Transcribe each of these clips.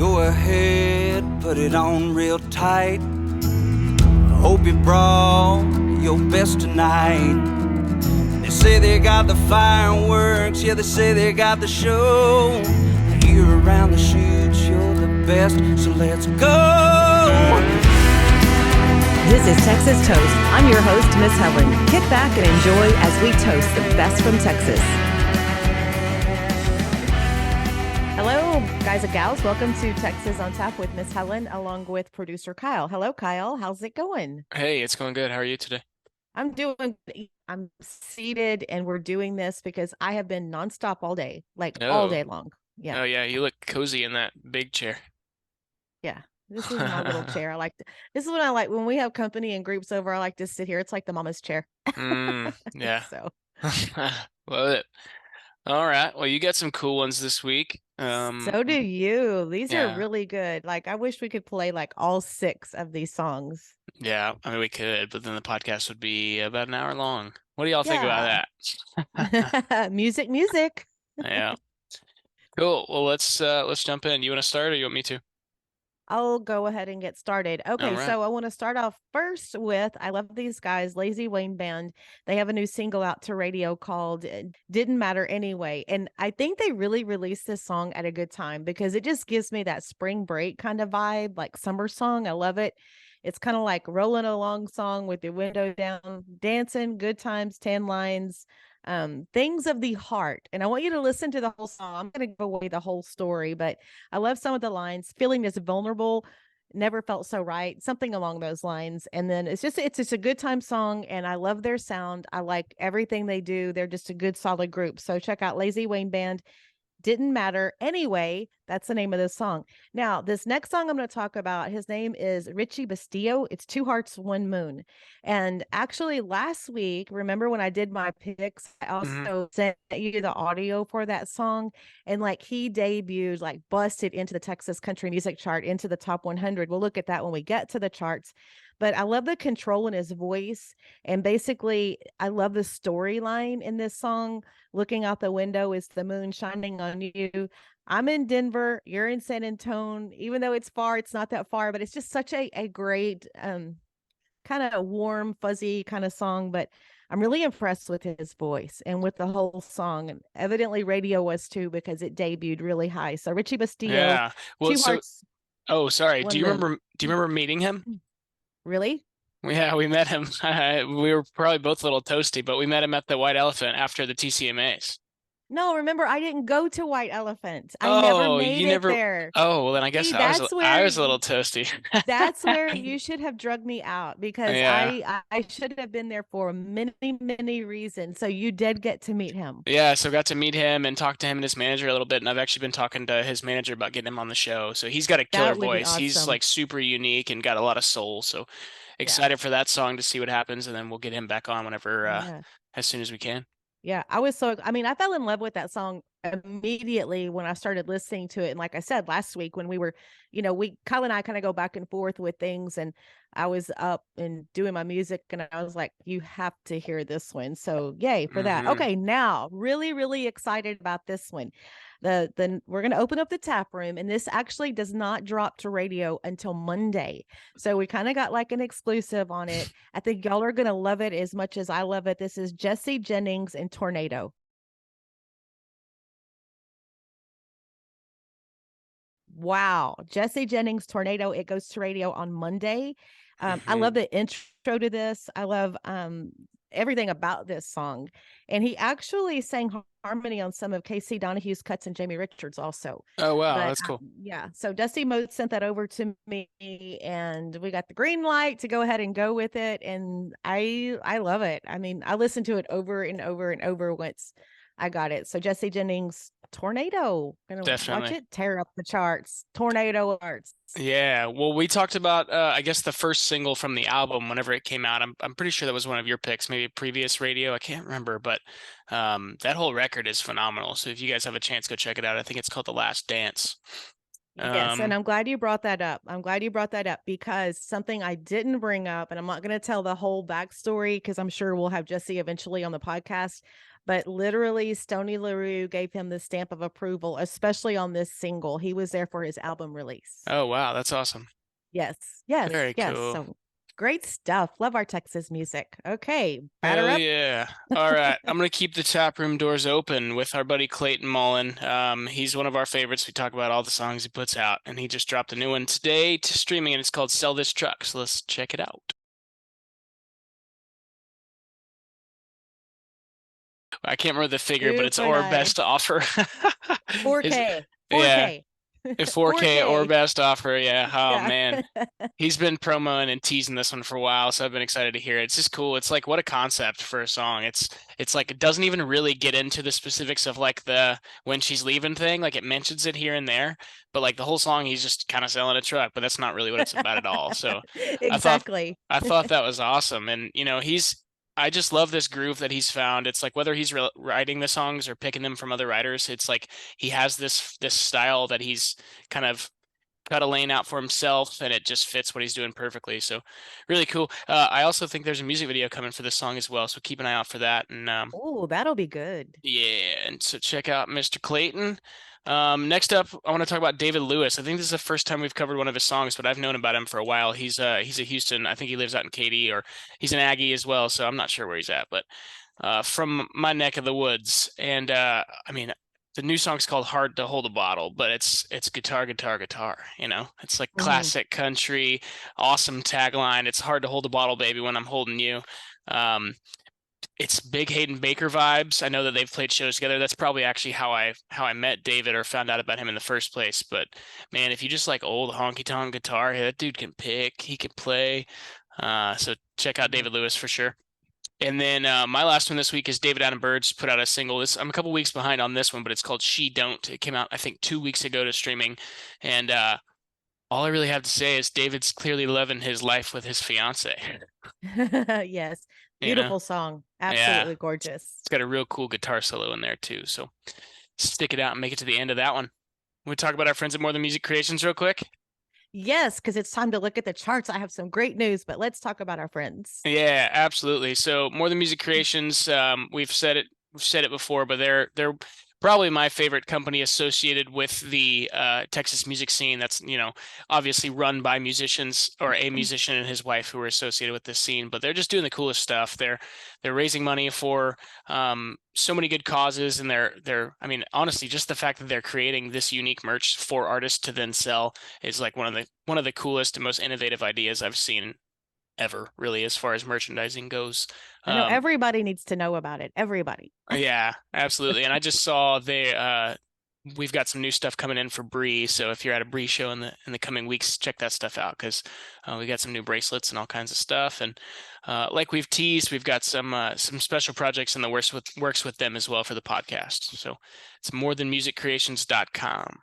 Go ahead, put it on real tight. Hope you brought your best tonight. They say they got the fireworks, yeah, they say they got the show. Here around the chutes, you're the best, so let's go. This is Texas Toast. I'm your host, Miss Helen. Kick back and enjoy as we toast the best from Texas. Hello, guys and gals. Welcome to Texas on Tap with Miss Helen, along with producer Kyle. Hello, Kyle. How's it going? Hey, it's going good. How are you today? I'm seated, and we're doing this because I have been nonstop all day, all day long. Yeah. Oh, yeah. You look cozy in that big chair. Yeah. This is my little chair. This is what I like when we have company and groups over. I like to sit here. It's like the mama's chair. Yeah. So Love it. All right. Well, you got some cool ones this week. so do you. These are Yeah. really good. I wish we could play all 6 of these songs. Yeah. I mean, we could, but then the podcast would be about an hour long. What do y'all think about that? Music. Yeah. Cool. Well, let's jump in. You want to start or you want me to? I'll go ahead and get started. Okay, right. so I want to start off first with, I love these guys, Lazy Wayne Band. They have a new single out to radio called Didn't Matter Anyway. And I think they really released this song at a good time because it just gives me that spring break kind of vibe, like summer song. I love it. It's kind of like rolling along song with your window down, dancing, good times, 10 lines, things of the heart. And I want you to listen to the whole song. I'm going to give away the whole story, but I love some of the lines. Feeling this vulnerable, never felt so right, something along those lines. And then it's just a good time song, and I love their sound. I like everything they do. They're just a good solid group. So check out Lazy Wayne Band. Didn't Matter Anyway. That's the name of this song. Now, this next song I'm going to talk about, his name is Richie Bustillo. It's Two Hearts, One Moon. And actually last week, remember when I did my picks, I also sent you the audio for that song. And he debuted, busted into the Texas country music chart, into the top 100. We'll look at that when we get to the charts. But I love the control in his voice. And basically, I love the storyline in this song. Looking out the window is the moon shining on you. I'm in Denver. You're in San Antonio. Even though it's far, it's not that far. But it's just such a great, kind of warm, fuzzy kind of song. But I'm really impressed with his voice and with the whole song. And evidently radio was too, because it debuted really high. So Richie Bustillo. Yeah. Well, Two Hearts. Oh, sorry. One Do you Moon. remember meeting him? Really? Yeah, we met him. We were probably both a little toasty, but we met him at the White Elephant after the TCMAs. No, remember, I didn't go to White Elephant. I never made it there. Oh, well, then I guess See, I was a little toasty. That's where you should have drugged me out, because Yeah. I should have been there for many, many reasons. So you did get to meet him. Yeah, so got to meet him and talk to him and his manager a little bit, and I've actually been talking to his manager about getting him on the show. So he's got a killer That would be voice. He's awesome. super unique and got a lot of soul. So excited for that song to see what happens, and then we'll get him back on whenever as soon as we can. Yeah, I fell in love with that song immediately when I started listening to it. And like I said last week, when we were, Kyle and I kind of go back and forth with things, and I was up and doing my music, and I was like, you have to hear this one. So yay for that. Okay, now really, really excited about this one. We're going to open up the tap room, and this actually does not drop to radio until Monday. So we kind of got an exclusive on it. I think y'all are going to love it as much as I love it. This is Jesse Jennings and Tornado. Wow. Jesse Jennings, Tornado. It goes to radio on Monday. I love the intro to this. I love everything about this song. And he actually sang harmony on some of Casey Donahue's cuts and Jamie Richards also. Oh, wow. That's cool. Yeah. So Dusty Mote sent that over to me, and we got the green light to go ahead and go with it. And I love it. I mean, I listened to it over and over and over once I got it. So Jesse Jennings, Tornado. Gonna Definitely watch it tear up the charts. Tornado arts. Yeah, well, we talked about I guess the first single from the album whenever it came out. I'm pretty sure that was one of your picks, maybe a previous radio. I can't remember, but that whole record is phenomenal. So if you guys have a chance, go check it out. I think it's called The Last Dance. Yes, and I'm glad you brought that up. Because something I didn't bring up, and I'm not going to tell the whole backstory because I'm sure we'll have Jesse eventually on the podcast. but literally Stoney LaRue gave him the stamp of approval, especially on this single. He was there for his album release. Oh, wow. That's awesome. Yes, yes, Very yes. cool. So great stuff. Love our Texas music. Okay, batter Hell up. yeah. All right. I'm going to keep the tap room doors open with our buddy Clayton Mullen. He's one of our favorites. We talk about all the songs he puts out, and he just dropped a new one today to streaming, and it's called Sell This Truck. So let's check it out. I can't remember the figure, but it's Super or nice. best offer. 4K. Yeah, 4K. 4K or best offer. Yeah. Oh Yeah. man. He's been promoing and teasing this one for a while, so I've been excited to hear it. It's just cool. It's like what a concept for a song. It's like it doesn't even really get into the specifics of like the when she's leaving thing. Like it mentions it here and there, but like the whole song he's just kind of selling a truck, but that's not really what it's about at all. So Exactly. I thought that was awesome. And I just love this groove that he's found. It's like whether he's writing the songs or picking them from other writers, it's like he has this style that he's kind of cut a lane out for himself, and it just fits what he's doing perfectly. So really cool. I also think there's a music video coming for this song as well, so keep an eye out for that. And Oh, that'll be good. yeah, and so check out Mr. Clayton. Next up, I want to talk about David Lewis. I think this is the first time we've covered one of his songs, but I've known about him for a while. He's a Houston. I think he lives out in KD, or he's an Aggie as well. So I'm not sure where he's at, but from my neck of the woods. And I mean, the new song's called "Hard to Hold a Bottle," but it's guitar, guitar, guitar. It's like classic country, awesome tagline. It's hard to hold a bottle, baby, when I'm holding you. It's big Hayden Baker vibes. I know that they've played shows together. That's probably actually how I met David or found out about him in the first place. But man, if you just like old honky tonk guitar, that dude can pick, he can play. So check out David Lewis for sure. And then my last one this week is David Adam Byrnes put out a single. I'm a couple weeks behind on this one, but it's called She Don't. It came out, I think, 2 weeks ago to streaming. And all I really have to say is David's clearly loving his life with his fiance. Yes. Beautiful song. Absolutely gorgeous. It's got a real cool guitar solo in there too. So stick it out and make it to the end of that one. We talk about our friends at More Than Music Creations real quick. Yes, because it's time to look at the charts. I have some great news, but let's talk about our friends. Yeah, absolutely. So More Than Music Creations, we've said it before, but they're probably my favorite company associated with the Texas music scene. That's obviously run by musicians, or a musician and his wife who are associated with this scene. But they're just doing the coolest stuff. They're raising money for so many good causes, and they're I mean, honestly, just the fact that they're creating this unique merch for artists to then sell is like one of the coolest and most innovative ideas I've seen ever, really, as far as merchandising goes. I know everybody needs to know about it. Everybody. Yeah, absolutely. And I just saw we've got some new stuff coming in for Bree. So if you're at a Bree show in the coming weeks, check that stuff out, because we got some new bracelets and all kinds of stuff. And like we've teased, we've got some special projects in the works with them as well for the podcast. So it's morethanmusiccreations.com.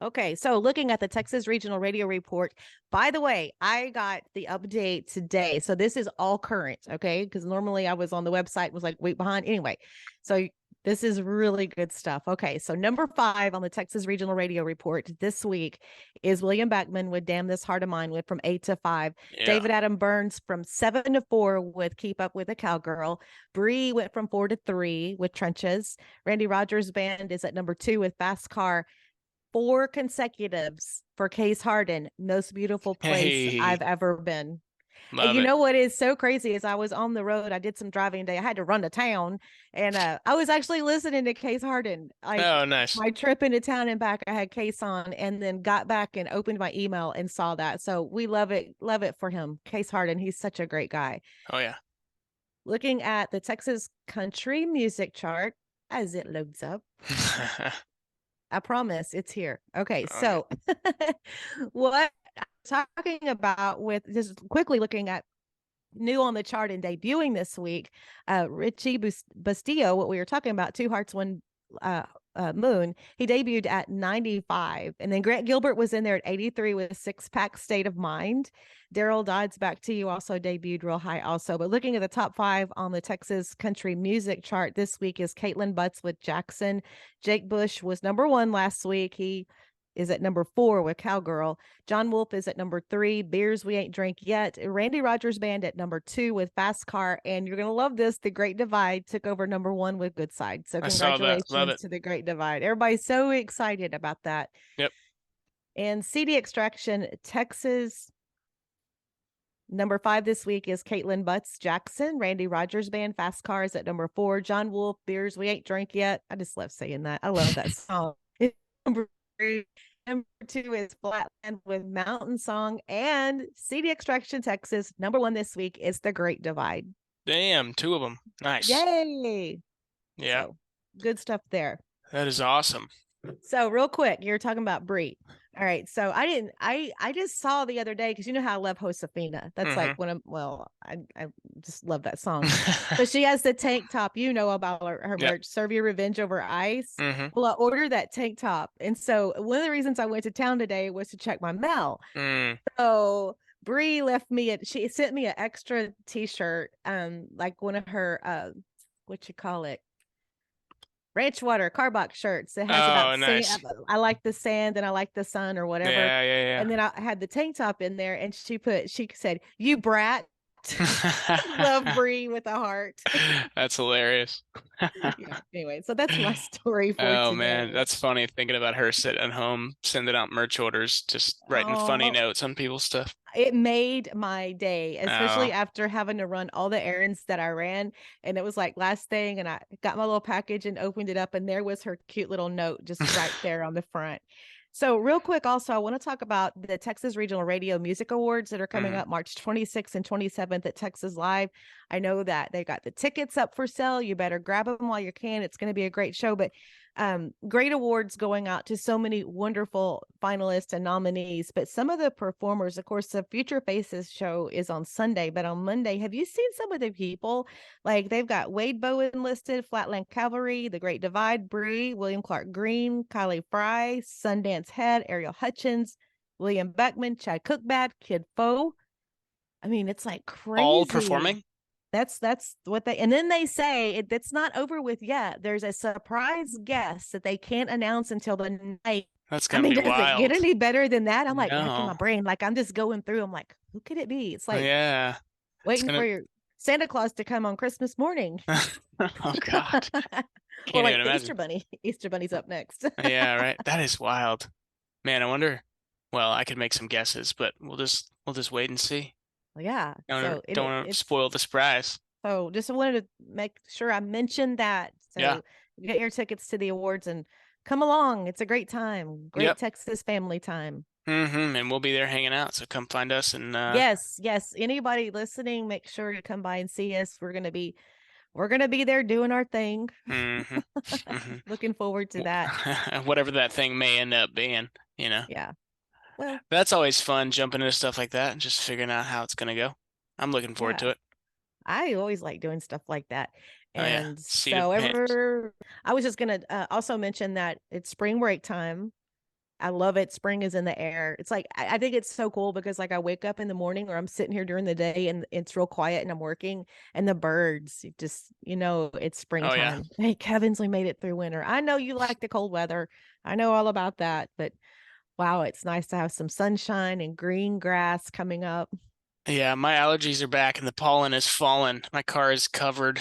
Okay, so looking at the Texas Regional Radio Report, by the way, I got the update today. So this is all current, okay? Because normally I was on the website, was like, wait, behind. Anyway, so this is really good stuff. Okay, so number 5 on the Texas Regional Radio Report this week is William Backman with Damn This Heart of Mine, went from 8 to 5. Yeah. David Adam Byrnes from 7 to 4 with Keep Up with a Cowgirl. Bree went from 4 to 3 with Trenches. Randy Rogers Band is at number 2 with Fast Car. 4 consecutives for Case Harden, most beautiful place I've ever been. Love and you it. know what is so crazy is I was on the road. I did some driving today. I had to run to town, and I was actually listening to Case Harden. Oh, nice. My trip into town and back, I had Case on, and then got back and opened my email and saw that. So we love it for him. Case Harden, he's such a great guy. Oh, yeah. Looking at the Texas country music chart as it loads up. I promise it's here. Okay, so what I'm talking about with just quickly looking at new on the chart and debuting this week, Richie Bustillo, what we were talking about, Two Hearts, One Moon, he debuted at 95, and then Grant Gilbert was in there at 83 with a 6-pack State of Mind. Daryl Dodd's Back to You also debuted real high also. But looking at the top 5 on the Texas country music chart this week is Caitlin Butts with Jackson. Jake Bush was number 1 last week. He is at number 4 with Cowgirl. John Wolfe is at number 3. Beers We Ain't Drank Yet. Randy Rogers Band at number 2 with Fast Car. And you're going to love this. The Great Divide took over number 1 with Good Side. So I saw that. Love congratulations it. to the Great Divide. Everybody's so excited about that. Yep. And CD Extraction, Texas. Number 5 this week is Caitlin Butts Jackson. Randy Rogers Band, Fast Cars at number 4. John Wolfe, Beers We Ain't Drank Yet. I just love saying that. I love that song. Number 3. Number 2 is Flatland with Mountain Song. And CD Extraction, Texas. Number 1 this week is The Great Divide. Damn, 2 of them. Nice. Yay. Yeah. So, good stuff there. That is awesome. So real quick, you're talking about Brie. All right. So I just saw the other day, because you know how I love Josefina. That's like one of, I just love that song. So she has the tank top, you know about her merch, Serve Your Revenge Over Ice. Well, I ordered that tank top. And so one of the reasons I went to town today was to check my mail. So Brie left me, she sent me an extra t-shirt, like one of her, what you call it? Ranch Water Carbox shirts. It has nice. sand. I like the sand and I like the sun or whatever. Yeah. And then I had the tank top in there, and she said, "You brat." Love Brie with a heart. That's hilarious. Yeah, anyway, so that's my story for today. today. Man, that's funny thinking about her sitting at home sending out merch orders, just writing funny notes on people's stuff. It made my day, especially after having to run all the errands that I ran. And it was like last thing, and I got my little package and opened it up, and there was her cute little note just right there on the front. So real quick, also, I want to talk about the Texas Regional Radio Music Awards that are coming up March 26th and 27th at Texas Live. I know that they got the tickets up for sale. You better grab them while you can. It's going to be a great show, but great awards going out to so many wonderful finalists and nominees. But some of the performers, of course, the Future Faces show is on Sunday, but on Monday, have you seen some of the people? Like they've got Wade Bowen listed, Flatland Cavalry, The Great Divide, Brie, William Clark Green, Kylie Fry, Sundance Head, Ariel Hutchins, William Beckman, Chad Cookbad, Kid Foe. I mean, it's like crazy. All performing? That's what they, and then they say it's not over with yet. There's a surprise guest that they can't announce until the night. That's gonna be wild. Does it get any better than that? I'm like racking my brain. Like I'm just going through. I'm like, who could it be? It's like waiting for your Santa Claus to come on Christmas morning. Oh God. Or like the Easter Bunny. Easter Bunny's up next. Yeah, right. That is wild. Man, I wonder. Well, I could make some guesses, but we'll just wait and see. Well, yeah. Don't want to spoil the surprise. So just wanted to make sure I mentioned that. So get your tickets to the awards and come along. It's a great time. Great Texas family time. And we'll be there hanging out. So come find us. And yes. Anybody listening, make sure to come by and see us. We're gonna be there doing our thing. Looking forward to that. Whatever that thing may end up being, you know. Yeah. Well, that's always fun, jumping into stuff like that and just figuring out how it's going to go. I'm looking forward to it. I always like doing stuff like that. And so I was just going to also mention that it's spring break time. I love it. Spring is in the air. It's like, I think it's so cool because like I wake up in the morning or I'm sitting here during the day and it's real quiet and I'm working and the birds just, it's springtime. Hey, Kevin's, we made it through winter. I know you like the cold weather. I know all about that, but wow, it's nice to have some sunshine and green grass coming up. Yeah, my allergies are back and the pollen has fallen. My car is covered.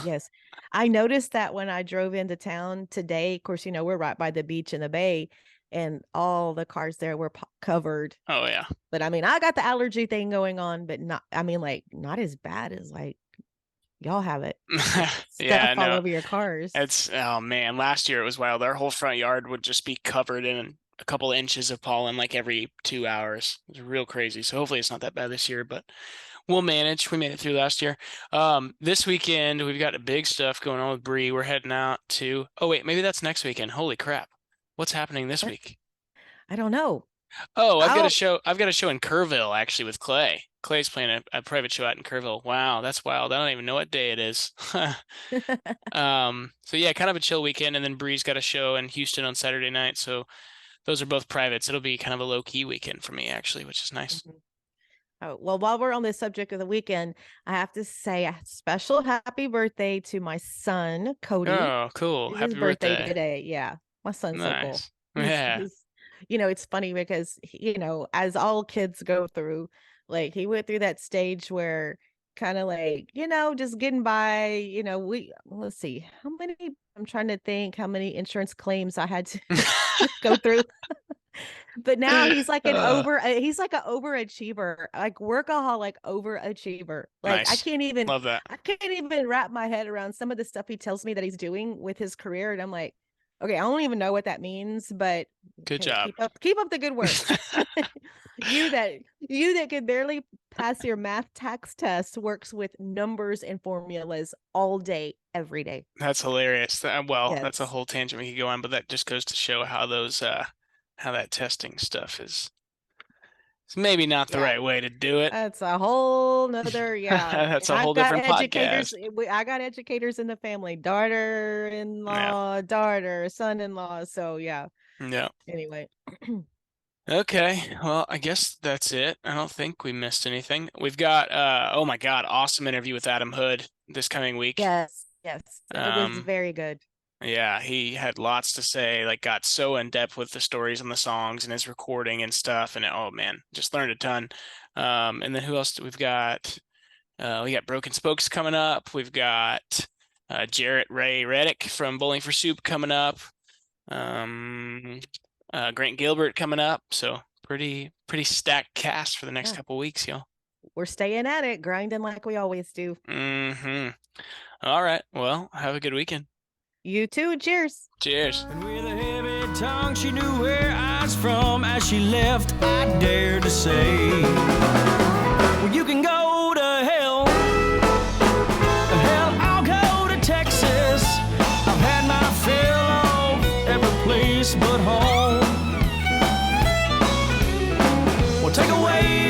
Yes. I noticed that when I drove into town today. Of course, we're right by the beach in the bay and all the cars there were covered. Oh, yeah. But I mean, I got the allergy thing going on, but not as bad as like y'all have it. Yeah, all over your cars. Oh man, last year it was wild. Our whole front yard would just be covered in a couple inches of pollen like every 2 hours. It was real crazy. So hopefully it's not that bad this year, but we'll manage. We made it through last year. This weekend we've got big stuff going on with Bree. We're heading out to maybe that's next weekend. Holy crap. What's happening this week? I don't know. Oh, I've got a show in Kerrville actually with Clay. Clay's playing a private show out in Kerrville. Wow, that's wild. I don't even know what day it is. So yeah, kind of a chill weekend. And then Bree's got a show in Houston on Saturday night. So those are both privates. It'll be kind of a low-key weekend for me, actually, which is nice. Oh, well, while we're on the subject of the weekend, I have to say a special happy birthday to my son, Cody. Oh, cool. It's happy his birthday birthday today. Yeah. My son's so cool. Yeah. it's funny because, as all kids go through, like he went through that stage where kind of like, just getting by, let's see I'm trying to think how many insurance claims I had to go through. But now he's like he's like an overachiever, like workaholic overachiever. Like Nice. Love that. I can't even wrap my head around some of the stuff he tells me that he's doing with his career. And I'm like, okay, I don't even know what that means, but Good hey, job. Keep up the good work. you that could barely pass your math tax test works with numbers and formulas all day, every day. That's hilarious. Well, Yes. that's a whole tangent we could go on, but that just goes to show how those how that testing stuff is. It's maybe not the right way to do it. That's a whole nother, That's a whole different podcast. I got educators in the family, daughter-in-law, daughter, son-in-law. So yeah. Anyway. Okay. Well, I guess that's it. I don't think we missed anything. We've got oh my God, awesome interview with Adam Hood this coming week. Yes. It was very good. Yeah, he had lots to say, like got so in depth with the stories on the songs and his recording and stuff. And oh man, just learned a ton. And then who else do we've got? We got Broken Spokes coming up. We've got Jarrett Ray Reddick from Bowling for Soup coming up. Grant Gilbert coming up. So pretty stacked cast for the next couple weeks, y'all. We're staying at it, grinding like we always do. All right. Well, have a good weekend. You too. Cheers. Cheers. And with a heavy tongue, she knew where I was from. As she left, I dared to say, well, you can go to hell. Hell, I'll go to Texas. I've had my fill of every place but home. Well, take away